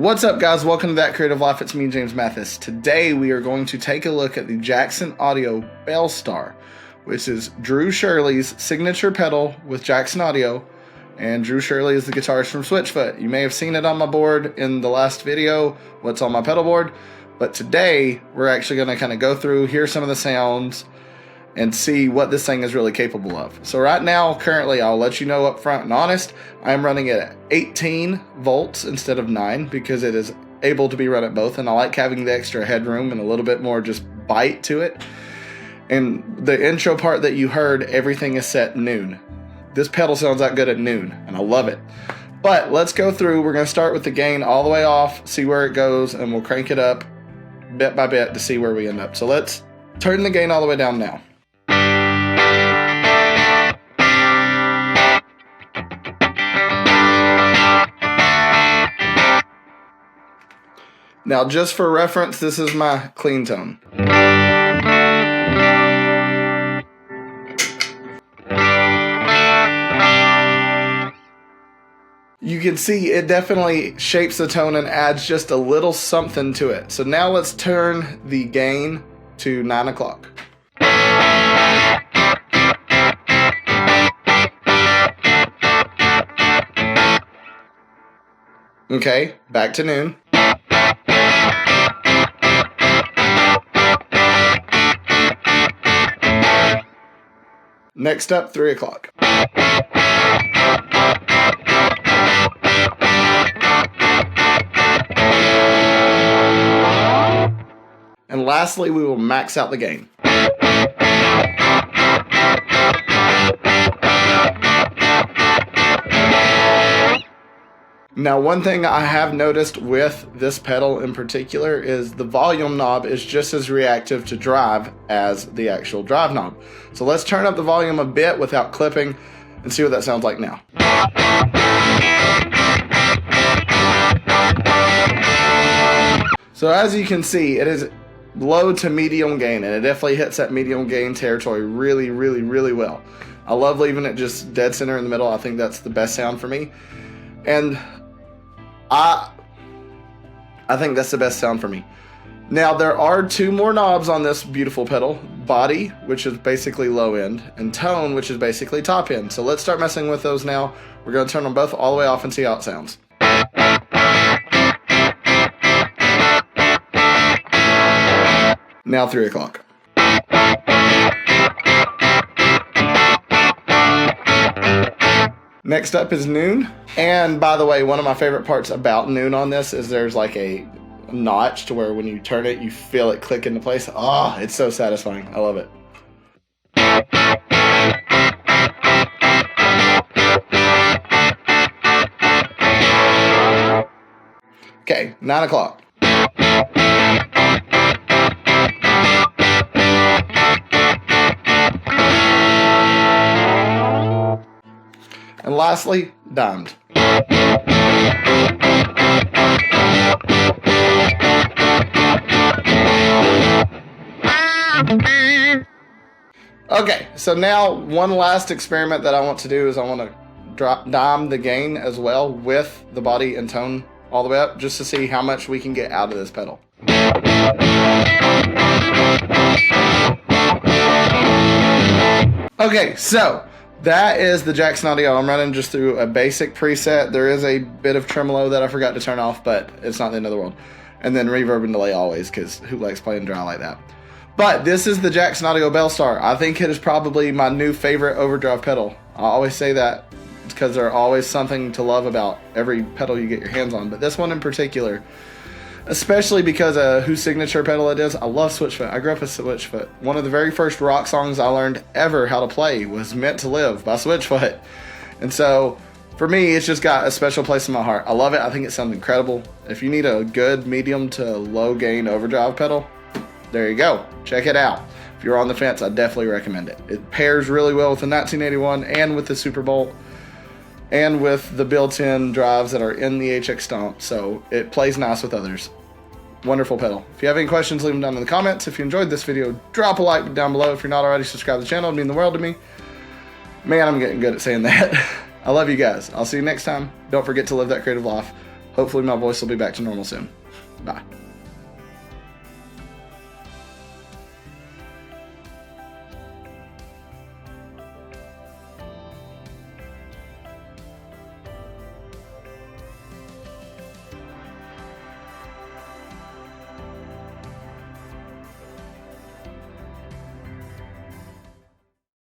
What's up, guys? Welcome to That Creative Life. It's me, James Mathis. Today we are going to take a look at the Jackson Audio Belle Starr, which is Drew Shirley's signature pedal with Jackson Audio. And Drew Shirley is the guitarist from Switchfoot. You may have seen it on my board in the last video, what's on my pedal board. But today we're actually going to kind of go through, hear some of the sounds, and see what this thing is really capable of. So right now, currently, I'll let you know up front and honest, I'm running it at 18 volts instead of 9 because it is able to be run at both, and I like having the extra headroom and a little bit more just bite to it. And the intro part that you heard, everything is set noon. This pedal sounds that good at noon, and I love it. But let's go through. We're going to start with the gain all the way off, see where it goes, and we'll crank it up bit by bit to see where we end up. So let's turn the gain all the way down now. Now, just for reference, this is my clean tone. You can see it definitely shapes the tone and adds just a little something to it. So now let's turn the gain to 9 o'clock. Okay, back to noon. Next up, 3 o'clock. And lastly, we will max out the gain. Now, one thing I have noticed with this pedal in particular is the volume knob is just as reactive to drive as the actual drive knob. So let's turn up the volume a bit without clipping and see what that sounds like now. So as you can see, it is low to medium gain, and it definitely hits that medium gain territory really, really, really well. I love leaving it just dead center in the middle. I think that's the best sound for me. And I think that's the best sound for me. Now, there are 2 more knobs on this beautiful pedal. Body, which is basically low end, and tone, which is basically top end. So let's start messing with those now. We're going to turn them both all the way off and see how it sounds. Now 3 o'clock. Next up is noon. And by the way, one of my favorite parts about noon on this is there's like a notch to where when you turn it, you feel it click into place. Oh, it's so satisfying. I love it. Okay, 9 o'clock. And lastly, dimed. Okay, so now one last experiment that I want to do is I want to dime the gain as well with the body and tone all the way up, just to see how much we can get out of this pedal. Okay, so that is the Jackson Audio. I'm running just through a basic preset. There is a bit of tremolo that I forgot to turn off, but it's not the end of the world. And then reverb and delay always, because who likes playing dry like that? But this is the Jackson Audio Belle Starr. I think it is probably my new favorite overdrive pedal. I always say that because there's always something to love about every pedal you get your hands on. But this one in particular, especially because of whose signature pedal it is. I love Switchfoot. I grew up with Switchfoot. One of the very first rock songs I learned ever how to play was Meant to Live by Switchfoot. And so for me, it's just got a special place in my heart. I love it. I think it sounds incredible. If you need a good medium to low gain overdrive pedal, there you go. Check it out. If you're on the fence, I definitely recommend it. It pairs really well with the 1981 and with the Superbolt and with the built-in drives that are in the HX Stomp, so it plays nice with others. Wonderful pedal. If you have any questions, leave them down in the comments. If you enjoyed this video, drop a like down below. If you're not already, subscribe to the channel. It'd mean the world to me. Man, I'm getting good at saying that. I love you guys. I'll see you next time. Don't forget to live that creative life. Hopefully my voice will be back to normal soon. Bye.